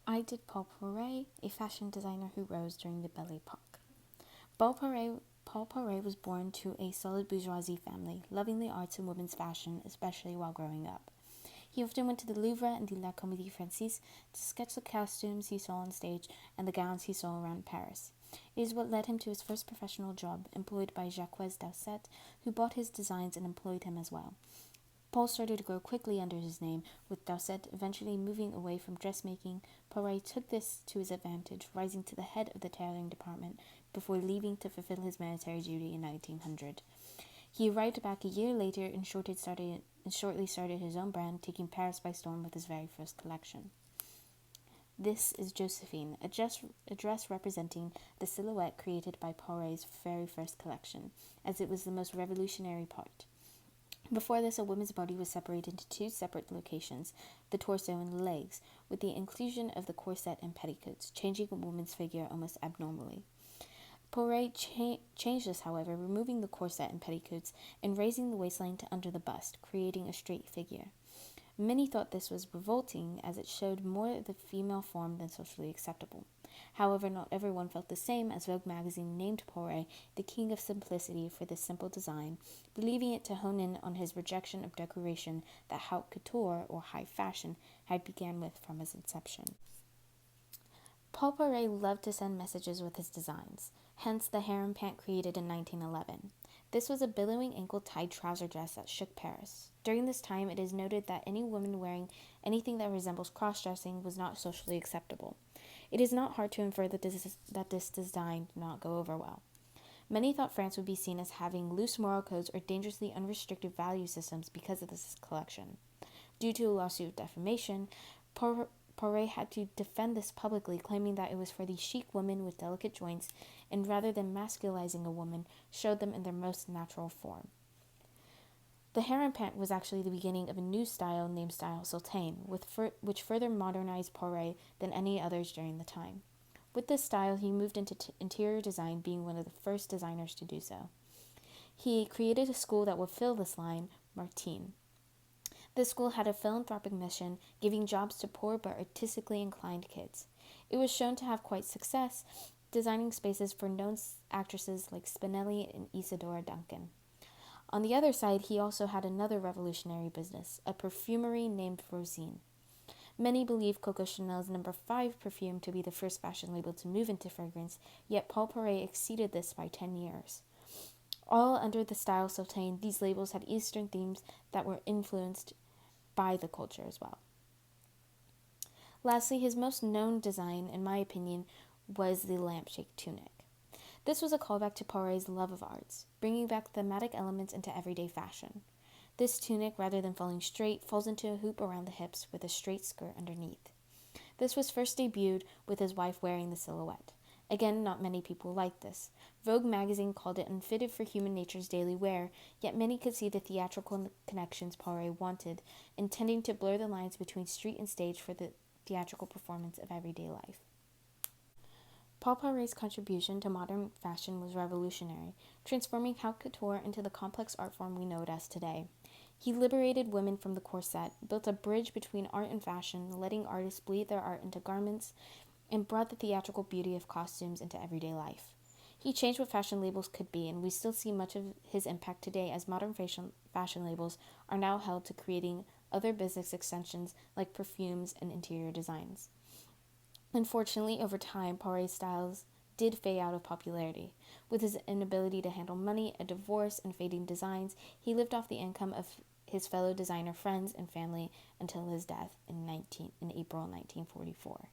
I did Paul Poiret, a fashion designer who rose during the Belle Epoque. Paul Poiret was born to a solid bourgeoisie family, loving the arts and women's fashion, especially while growing up. He often went to the Louvre and the La Comédie Française to sketch the costumes he saw on stage and the gowns he saw around Paris. It is what led him to his first professional job, employed by Jacques Doucet, who bought his designs and employed him as well. Paul started to grow quickly under his name, with Doucet eventually moving away from dressmaking. Poiret took this to his advantage, rising to the head of the tailoring department before leaving to fulfill his military duty in 1900. He arrived back a year later and shortly started his own brand, taking Paris by storm with his very first collection. This is Josephine, a dress representing the silhouette created by Poiret's very first collection, as it was the most revolutionary part. Before this, a woman's body was separated into two separate locations, the torso and the legs, with the inclusion of the corset and petticoats, changing a woman's figure almost abnormally. Poiret changed this, however, removing the corset and petticoats and raising the waistline to under the bust, creating a straight figure. Many thought this was revolting, as it showed more of the female form than socially acceptable. However, not everyone felt the same, as Vogue magazine named Poiret the king of simplicity for this simple design, believing it to hone in on his rejection of decoration that haute couture, or high fashion, had began with from its inception. Paul Poiret loved to send messages with his designs, hence the harem pant created in 1911. This was a billowing ankle-tied trouser dress that shook Paris. During this time, it is noted that any woman wearing anything that resembles cross-dressing was not socially acceptable. It is not hard to infer that this design did not go over well. Many thought France would be seen as having loose moral codes or dangerously unrestricted value systems because of this collection. Due to a lawsuit of defamation, Poiret had to defend this publicly, claiming that it was for the chic women with delicate joints, and rather than masculizing a woman, showed them in their most natural form. The harem pant was actually the beginning of a new style named Style Sultane, which further modernized Poiret than any others during the time. With this style, he moved into interior design, being one of the first designers to do so. He created a school that would fill this line, Martine. This school had a philanthropic mission, giving jobs to poor but artistically inclined kids. It was shown to have quite success, designing spaces for known actresses like Spinelli and Isadora Duncan. On the other side, he also had another revolutionary business, a perfumery named Rosine. Many believe Coco Chanel's No. 5 perfume to be the first fashion label to move into fragrance, yet Paul Poiret exceeded this by 10 years. All under the style Sultane, these labels had Eastern themes that were influenced by the culture as well. Lastly, his most known design, in my opinion, was the lampshade tunic. This was a callback to Poiret's love of arts, bringing back thematic elements into everyday fashion. This tunic, rather than falling straight, falls into a hoop around the hips with a straight skirt underneath. This was first debuted with his wife wearing the silhouette. Again, not many people liked this. Vogue magazine called it unfitted for human nature's daily wear, yet many could see the theatrical connections Poiret wanted, intending to blur the lines between street and stage for the theatrical performance of everyday life. Paul Poiret's contribution to modern fashion was revolutionary, transforming haute couture into the complex art form we know it as today. He liberated women from the corset, built a bridge between art and fashion, letting artists bleed their art into garments, and brought the theatrical beauty of costumes into everyday life. He changed what fashion labels could be, and we still see much of his impact today, as modern fashion labels are now held to creating other business extensions like perfumes and interior designs. Unfortunately, over time, Poiret's styles did fade out of popularity. With his inability to handle money, a divorce, and fading designs, he lived off the income of his fellow designer friends and family until his death in April 1944.